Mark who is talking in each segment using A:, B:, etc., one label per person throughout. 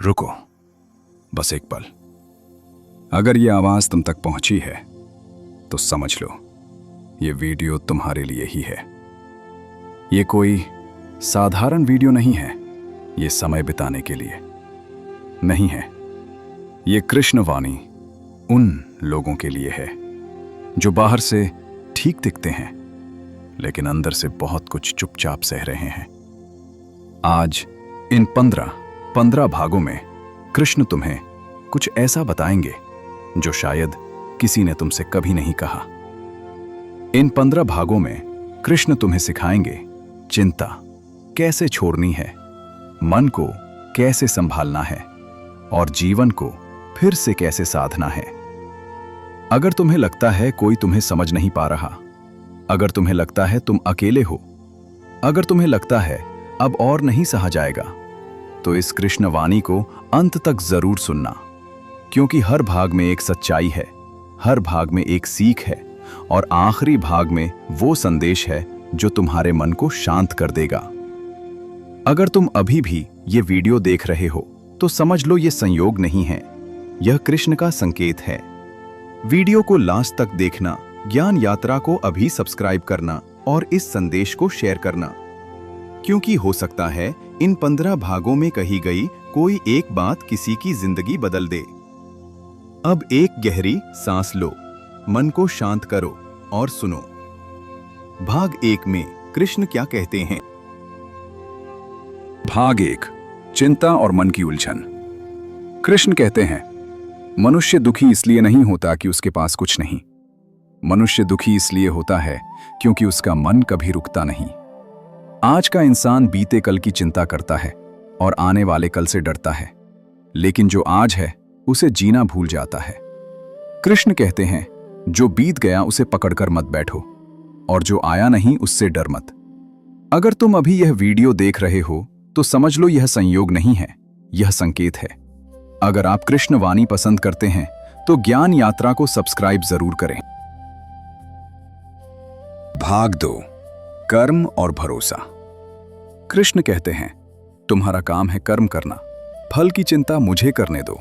A: रुको, बस एक पल। अगर ये आवाज तुम तक पहुंची है तो समझ लो ये वीडियो तुम्हारे लिए ही है। ये कोई साधारण वीडियो नहीं है, ये समय बिताने के लिए नहीं है। ये कृष्णवाणी उन लोगों के लिए है जो बाहर से ठीक दिखते हैं लेकिन अंदर से बहुत कुछ चुपचाप सह रहे हैं। आज इन 15 भागों में कृष्ण तुम्हें कुछ ऐसा बताएंगे जो शायद किसी ने तुमसे कभी नहीं कहा। इन 15 भागों में कृष्ण तुम्हें सिखाएंगे चिंता कैसे छोड़नी है, मन को कैसे संभालना है और जीवन को फिर से कैसे साधना है। अगर तुम्हें लगता है कोई तुम्हें समझ नहीं पा रहा, अगर तुम्हें लगता है तुम अकेले हो, अगर तुम्हें लगता है अब और नहीं सहा जाएगा, तो इस कृष्णवाणी को अंत तक जरूर सुनना, क्योंकि हर भाग में एक सच्चाई है, हर भाग में एक सीख है और आखिरी भाग में वो संदेश है जो तुम्हारे मन को शांत कर देगा। अगर तुम अभी भी ये वीडियो देख रहे हो तो समझ लो ये संयोग नहीं है, यह कृष्ण का संकेत है। वीडियो को लास्ट तक देखना, ज्ञान यात्रा को अभी सब्सक्राइब करना और इस संदेश को शेयर करना, क्योंकि हो सकता है इन 15 भागों में कही गई कोई एक बात किसी की जिंदगी बदल दे। अब एक गहरी सांस लो, मन को शांत करो और सुनो। भाग 1 में कृष्ण क्या कहते हैं।
B: भाग 1, चिंता और मन की उलझन। कृष्ण कहते हैं, मनुष्य दुखी इसलिए नहीं होता कि उसके पास कुछ नहीं। मनुष्य दुखी इसलिए होता है क्योंकि उसका मन कभी रुकता नहीं। आज का इंसान बीते कल की चिंता करता है और आने वाले कल से डरता है, लेकिन जो आज है उसे जीना भूल जाता है। कृष्ण कहते हैं, जो बीत गया उसे पकड़कर मत बैठो और जो आया नहीं उससे डर मत। अगर तुम अभी यह वीडियो देख रहे हो तो समझ लो यह संयोग नहीं है, यह संकेत है। अगर आप कृष्णवाणी पसंद करते हैं तो ज्ञान यात्रा को सब्सक्राइब जरूर करें। भाग 2, कर्म और भरोसा। कृष्ण कहते हैं, तुम्हारा काम है कर्म करना, फल की चिंता मुझे करने दो।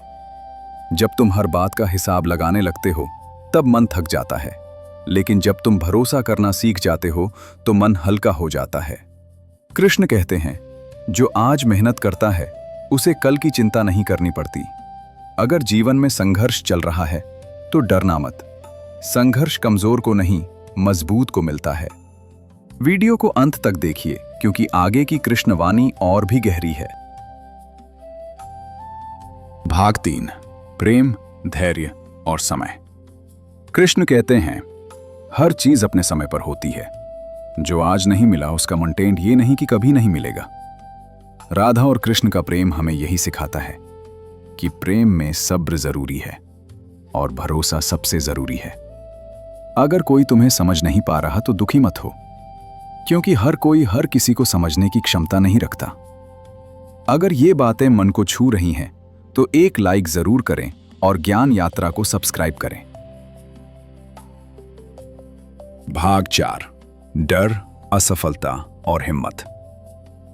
B: जब तुम हर बात का हिसाब लगाने लगते हो तब मन थक जाता है, लेकिन जब तुम भरोसा करना सीख जाते हो तो मन हल्का हो जाता है। कृष्ण कहते हैं, जो आज मेहनत करता है उसे कल की चिंता नहीं करनी पड़ती। अगर जीवन में संघर्ष चल रहा है तो डरना मत। संघर्ष कमजोर को नहीं, मजबूत को मिलता है। वीडियो को अंत तक देखिए क्योंकि आगे की कृष्णवाणी और भी गहरी है। भाग 3, प्रेम, धैर्य और समय। कृष्ण कहते हैं, हर चीज अपने समय पर होती है। जो आज नहीं मिला उसका मेंटेन ये नहीं कि कभी नहीं मिलेगा। राधा और कृष्ण का प्रेम हमें यही सिखाता है कि प्रेम में सब्र जरूरी है और भरोसा सबसे जरूरी है। अगर कोई तुम्हें समझ नहीं पा रहा तो दुखी मत हो, क्योंकि हर कोई हर किसी को समझने की क्षमता नहीं रखता। अगर ये बातें मन को छू रही हैं तो एक लाइक जरूर करें और ज्ञान यात्रा को सब्सक्राइब करें। भाग 4, डर, असफलता और हिम्मत।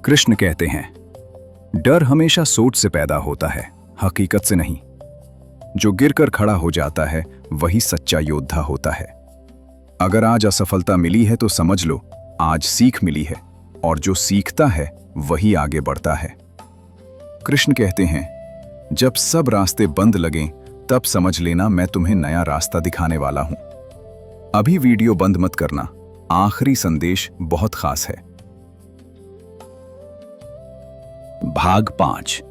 B: कृष्ण कहते हैं, डर हमेशा सोच से पैदा होता है, हकीकत से नहीं। जो गिरकर खड़ा हो जाता है वही सच्चा योद्धा होता है। अगर आज असफलता मिली है तो समझ लो आज सीख मिली है, और जो सीखता है वही आगे बढ़ता है। कृष्ण कहते हैं, जब सब रास्ते बंद लगें तब समझ लेना मैं तुम्हें नया रास्ता दिखाने वाला हूं। अभी वीडियो बंद मत करना, आखिरी संदेश बहुत खास है। भाग 5,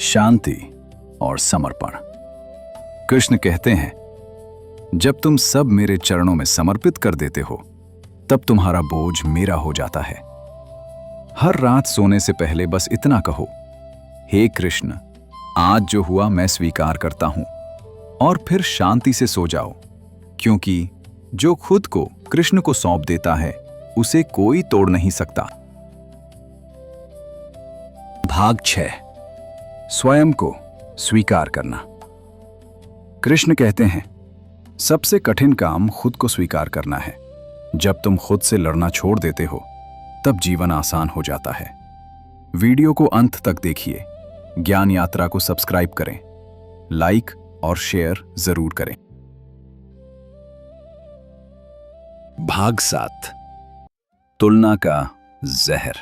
B: शांति और समर्पण। कृष्ण कहते हैं, जब तुम सब मेरे चरणों में समर्पित कर देते हो तब तुम्हारा बोझ मेरा हो जाता है। हर रात सोने से पहले बस इतना कहो, हे कृष्ण, आज जो हुआ मैं स्वीकार करता हूं, और फिर शांति से सो जाओ, क्योंकि जो खुद को कृष्ण को सौंप देता है उसे कोई तोड़ नहीं सकता। भाग 6, स्वयं को स्वीकार करना। कृष्ण कहते हैं, सबसे कठिन काम खुद को स्वीकार करना है। जब तुम खुद से लड़ना छोड़ देते हो तब जीवन आसान हो जाता है। वीडियो को अंत तक देखिए, ज्ञान यात्रा को सब्सक्राइब करें, लाइक और शेयर जरूर करें। भाग 7, तुलना का जहर।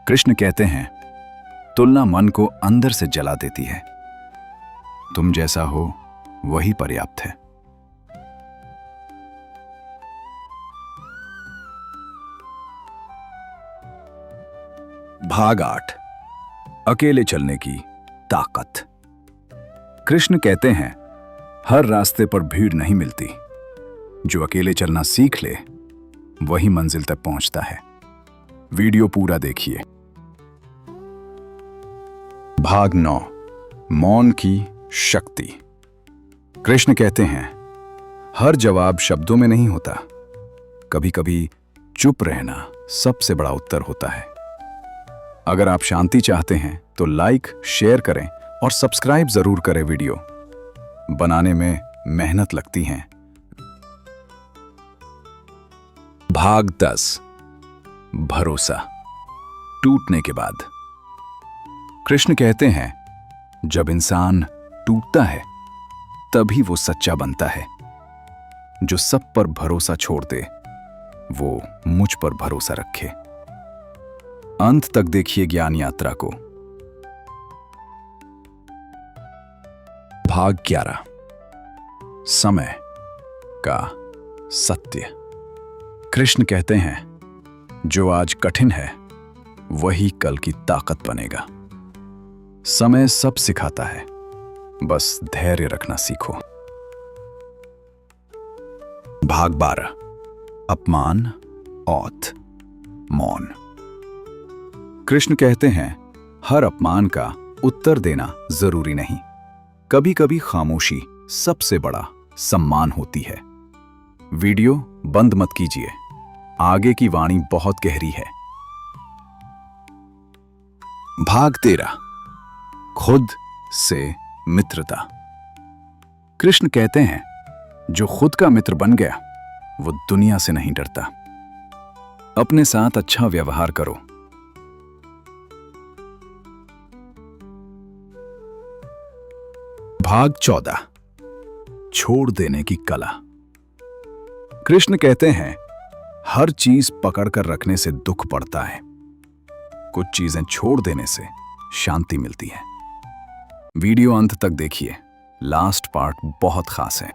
B: कृष्ण कहते हैं, तुलना मन को अंदर से जला देती है। तुम जैसा हो वही पर्याप्त है। भाग 8, अकेले चलने की ताकत। कृष्ण कहते हैं, हर रास्ते पर भीड़ नहीं मिलती। जो अकेले चलना सीख ले वही मंजिल तक पहुंचता है। वीडियो पूरा देखिए। भाग 9, मौन की शक्ति। कृष्ण कहते हैं, हर जवाब शब्दों में नहीं होता। कभी कभी चुप रहना सबसे बड़ा उत्तर होता है। अगर आप शांति चाहते हैं तो लाइक, शेयर करें और सब्सक्राइब जरूर करें। वीडियो बनाने में मेहनत लगती है। भाग 10, भरोसा टूटने के बाद। कृष्ण कहते हैं, जब इंसान टूटता है तभी वो सच्चा बनता है। जो सब पर भरोसा छोड़ दे वो मुझ पर भरोसा रखे। अंत तक देखिए ज्ञान यात्रा को। भाग 11, समय का सत्य। कृष्ण कहते हैं, जो आज कठिन है वही कल की ताकत बनेगा। समय सब सिखाता है, बस धैर्य रखना सीखो। भाग 12, अपमान, औत, मौन। कृष्ण कहते हैं, हर अपमान का उत्तर देना जरूरी नहीं। कभी कभी खामोशी सबसे बड़ा सम्मान होती है। वीडियो बंद मत कीजिए, आगे की वाणी बहुत गहरी है। भाग 13, खुद से मित्रता। कृष्ण कहते हैं, जो खुद का मित्र बन गया वो दुनिया से नहीं डरता। अपने साथ अच्छा व्यवहार करो। भाग 14, छोड़ देने की कला। कृष्ण कहते हैं, हर चीज पकड़कर रखने से दुख पड़ता है। कुछ चीजें छोड़ देने से शांति मिलती है। वीडियो अंत तक देखिए, लास्ट पार्ट बहुत खास है।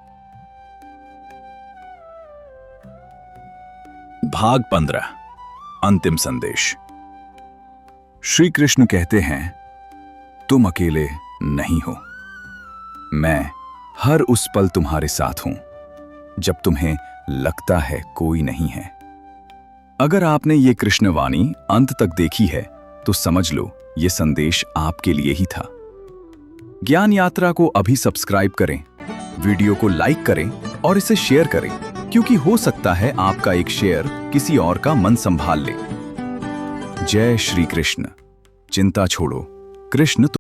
B: भाग 15, अंतिम संदेश। श्री कृष्ण कहते हैं, तुम अकेले नहीं हो। मैं हर उस पल तुम्हारे साथ हूं जब तुम्हें लगता है कोई नहीं है। अगर आपने ये कृष्णवाणी अंत तक देखी है तो समझ लो ये संदेश आपके लिए ही था। ज्ञान यात्रा को अभी सब्सक्राइब करें, वीडियो को लाइक करें और इसे शेयर करें, क्योंकि हो सकता है आपका एक शेयर किसी और का मन संभाल ले। जय श्री कृष्ण। चिंता छोड़ो, कृष्ण